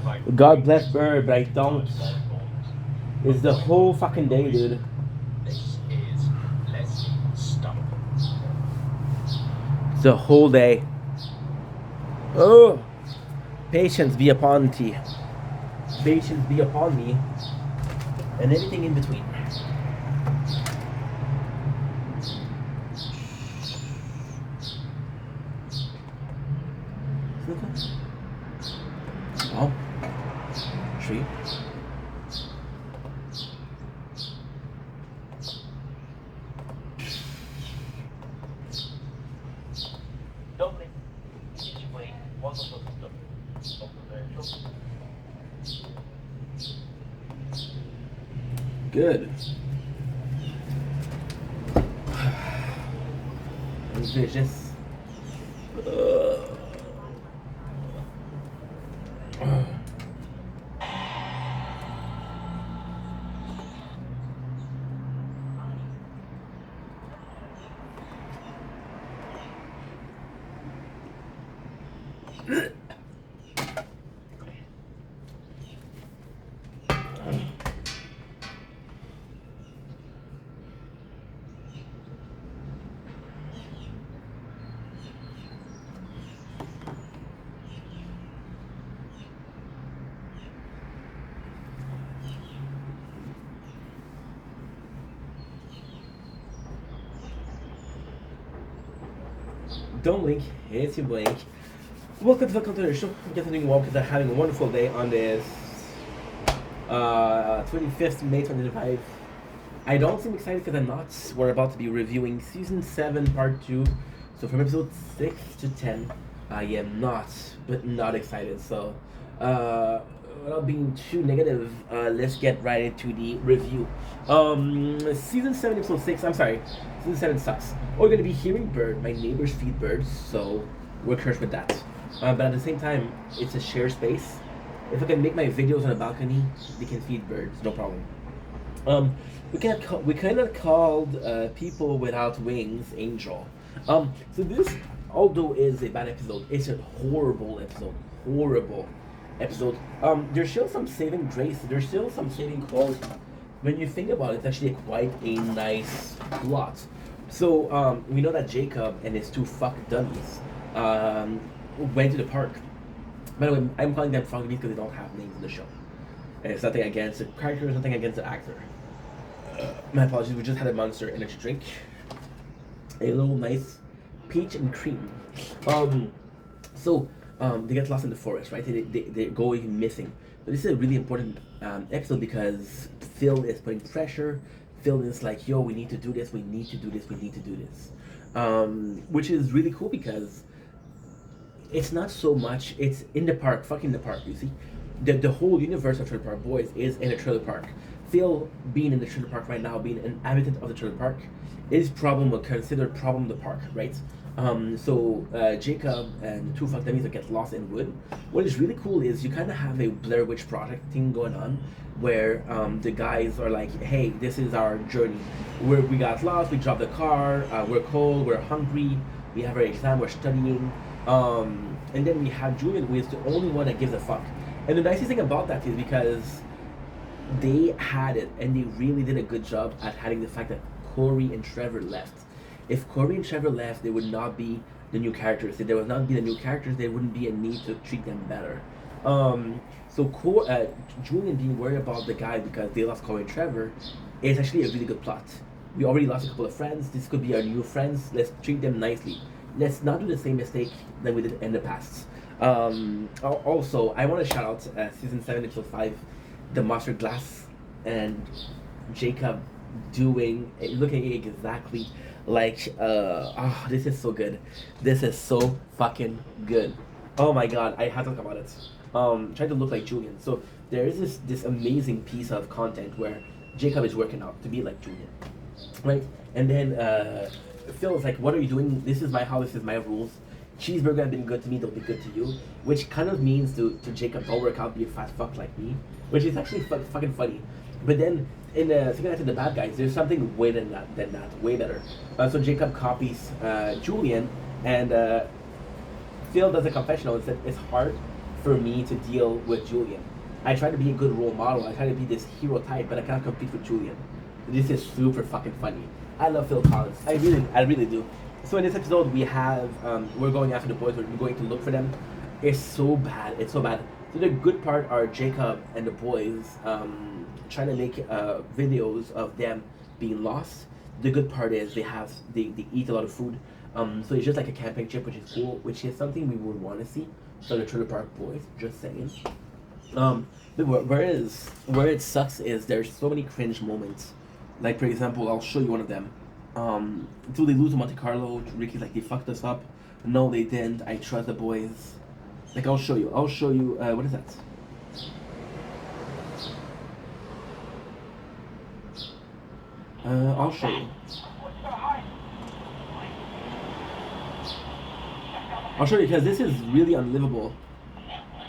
God bless Bird, but I don't. It's the whole fucking day, dude. This is Leslie Stump. It's the whole day. Oh, patience be upon thee. Patience be upon me, and everything in between. Oh, tree. Doble. Way. Good. Vicious. Don't blink, it's your blink. Welcome to the show. Getting walk is having a wonderful day on this 25th May 2025. I don't seem excited because I'm not. We're about to be reviewing season 7, part 2. So from episode 6 to 10, I am not, but not excited. So, without being too negative, let's get right into the review. Season 7, episode 6, I'm sorry, season 7 sucks. We're going to be hearing Bird, my neighbors feed birds, so we're cursed with that. But at the same time, it's a shared space. If I can make my videos on a balcony, they can feed birds, no problem. We kind of called people without wings angel. So this, although is a bad episode, it's a horrible episode. Horrible episode. There's still some saving grace. There's still some saving quality. When you think about it, it's actually quite a nice plot. So we know that Jacob and his two fuck dummies went to the park. By the way, I'm calling them fuck dummies because they don't have names in the show. And it's nothing against the character, it's nothing against the actor. My apologies, we just had a Monster Energy drink. A little nice peach and cream. They get lost in the forest, right? They're going missing. But this is a really important episode because Phil is putting pressure. Phil is like, yo, we need to do this, we need to do this, we need to do this. Which is really cool because it's not so much, it's in the park, fucking the park, you see? The whole universe of Trailer Park Boys is in a trailer park. Phil being in the trailer park right now, being an inhabitant of the trailer park, is considered problem the park, right? Jacob and the two fuck dummies that get lost in wood. What is really cool is you kind of have a Blair Witch Project thing going on, where the guys are like, hey, this is our journey. We got lost, we dropped the car, we're cold, we're hungry, we have our exam, we're studying, and then we have Julian, who is the only one that gives a fuck. And the nicest thing about that is because they had it, and they really did a good job at hiding the fact that Corey and Trevor left. If Corey and Trevor left, they would not be the new characters. If there would not be the new characters, there wouldn't be a need to treat them better. Julian being worried about the guy because they lost Corey and Trevor is actually a really good plot. We already lost a couple of friends. This could be our new friends. Let's treat them nicely. Let's not do the same mistake that we did in the past. Also, I want to shout out season 7, episode 5, the Monster Glass and Jacob looking exactly like this is so good. This is so fucking good. Oh my god, I have to talk about it. Trying to look like Julian. So there is this amazing piece of content where Jacob is working out to be like Julian, right? And then Phil is like, "What are you doing? This is my house. This is my rules. Cheeseburger have been good to me. They'll be good to you." Which kind of means to Jacob, "Don't work out, be a fat fuck like me," which is actually fucking funny. But then in the second act of the bad guys, there's something way than that, way better. So Jacob copies Julian, and Phil does a confessional and said it's hard for me to deal with Julian. I try to be a good role model. I try to be this hero type, but I can't compete with Julian. This is super fucking funny. I love Phil Collins. I really do. So in this episode, we're going after the boys. We're going to look for them. It's so bad. It's so bad. So the good part are Jacob and the boys trying to make videos of them being lost. The good part is they eat a lot of food. So it's just like a camping trip, which is cool, which is something we would want to see. So the Trailer Park Boys, just saying. But where it sucks is there's so many cringe moments. Like for example, I'll show you one of them. Until they lose to Monte Carlo, Ricky's like, they fucked us up. No, they didn't. I trust the boys. Like I'll show you. What is that? I'll show you. I'll show you because this is really unlivable.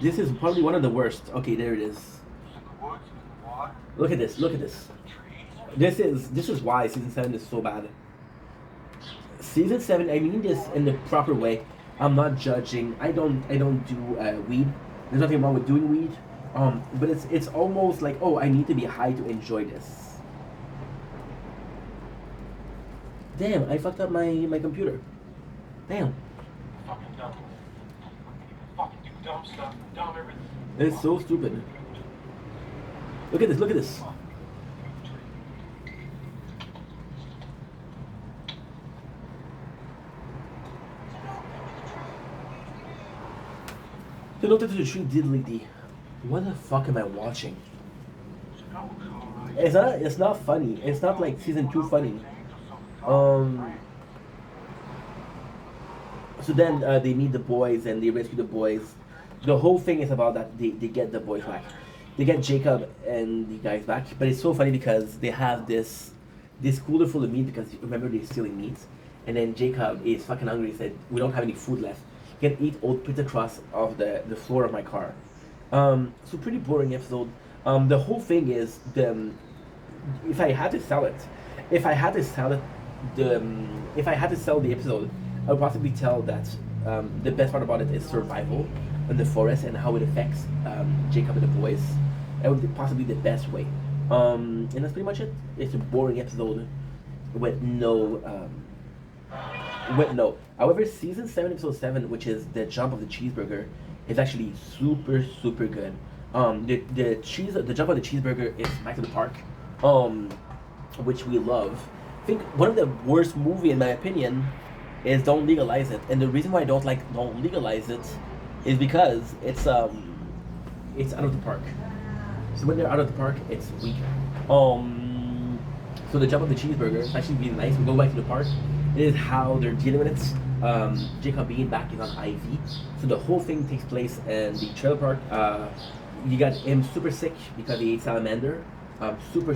This is probably one of the worst. Okay, there it is. Look at this. Look at this. This is why season 7 is so bad. Season 7, I mean this in the proper way. I'm not judging. I don't do weed. There's nothing wrong with doing weed. But it's almost like, oh, I need to be high to enjoy this. Damn, I fucked up my computer. Damn. Fucking dumb. Fucking do dumb stuff. Dumb everything. It's so stupid. Look at this. Look at this. The note to the tree diddly. What the fuck am I watching? It's not funny. It's not like season 2 funny. So then they meet the boys and they rescue the boys. The whole thing is about that they get the boys back. They get Jacob and the guys back. But it's so funny because they have this cooler full of meat because remember they're stealing meat. And then Jacob is fucking hungry. He said, we don't have any food left. Can eat old pizza crust off the floor of my car. So pretty boring episode. The whole thing is if I had to sell the episode, I would possibly tell that the best part about it is survival in the forest and how it affects Jacob and the boys. That would be possibly the best way. And that's pretty much it. It's a boring episode with no. However, season 7, episode 7, which is the jump of the cheeseburger, is actually super good. The jump of the cheeseburger is Back to the Park, which we love. I think one of the worst movie in my opinion is Don't Legalize It, and the reason why I don't like Don't Legalize It is because it's out of the park. So when they're out of the park, it's weak. So the jump of the cheeseburger is actually really nice. We go back to the park. It is how they're dealing with it. Jacob being back is on IV. So the whole thing takes place in the trailer park. You got him super sick because he ate salamander. Super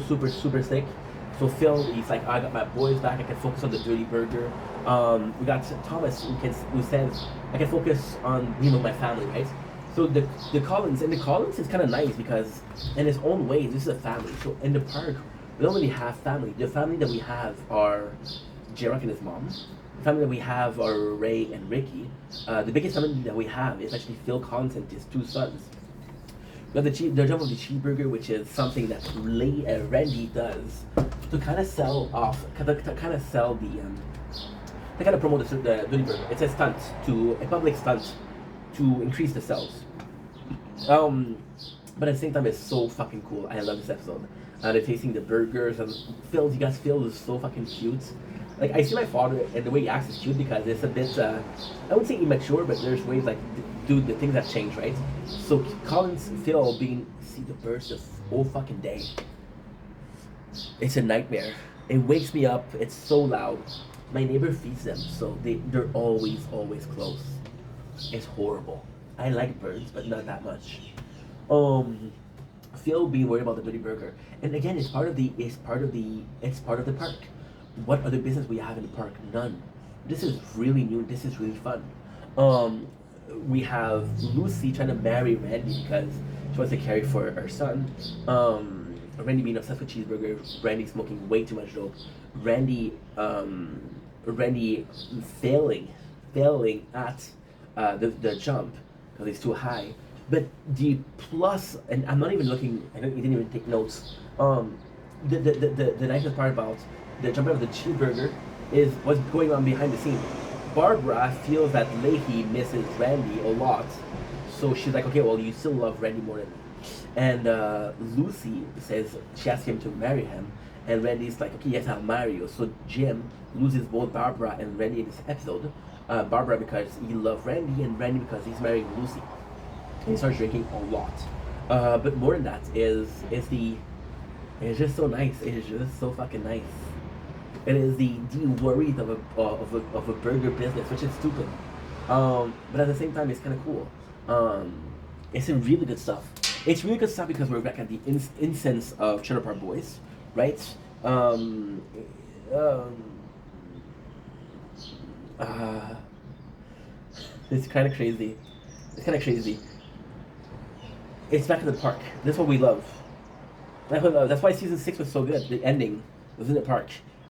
sick. So Phil, he's like, I got my boys back. I can focus on the dirty burger. We got Thomas who says, I can focus on being with my family, right? So the Collins is kind of nice because in his own way, this is a family. So in the park, we don't really have family. The family that we have are Jarek and his mom. The family that we have are Ray and Ricky. The biggest family that we have is actually Phil Collins and his 2 sons. We have the jump of the cheeseburger, which is something that Randy does to kind of sell off, to kind of sell to kind of promote the dirty burger. It's a stunt, a public stunt to increase the sales. But at the same time, it's so fucking cool. I love this episode. They're tasting the burgers and Phil is so fucking cute. Like I see my father and the way he acts is cute because it's a bit I wouldn't say immature, but there's ways like dude, the things have changed, right? So Collins, Phil see the birds the whole fucking day. It's a nightmare. It wakes me up. It's so loud. My neighbor feeds them, so they're always close. It's horrible. I like birds, but not that much. Phil being worried about the dirty burger, and again, it's part of the park. What other business we have in the park? None. This is really new. This is really fun. We have Lucy trying to marry Randy because she wants to care for her son. Randy being obsessed with cheeseburgers. Randy smoking way too much dope. Randy failing at the jump because he's too high. But the plus, and I'm not even looking. I don't. You didn't even take notes. The nicest part about the jumping of the cheeseburger is what's going on behind the scene. Barbara feels that Leahy misses Randy a lot, so she's like, okay, well, you still love Randy more than me. And Lucy says she asks him to marry him, and Randy's like, okay, yes, I'll marry you. So Jim loses both Barbara and Randy in this episode. Barbara because he loves Randy, and Randy because he's marrying Lucy. And he starts drinking a lot. But more than that it's just so nice. It is just so fucking nice. It is the worries of a burger business, which is stupid. But at the same time, it's kind of cool. It's some really good stuff. It's really good stuff because we're back at the incense of Trailer Park Boys, right? It's kind of crazy. It's kind of crazy. It's back in the park. That's what we love. That's why season 6 was so good. The ending was in the park.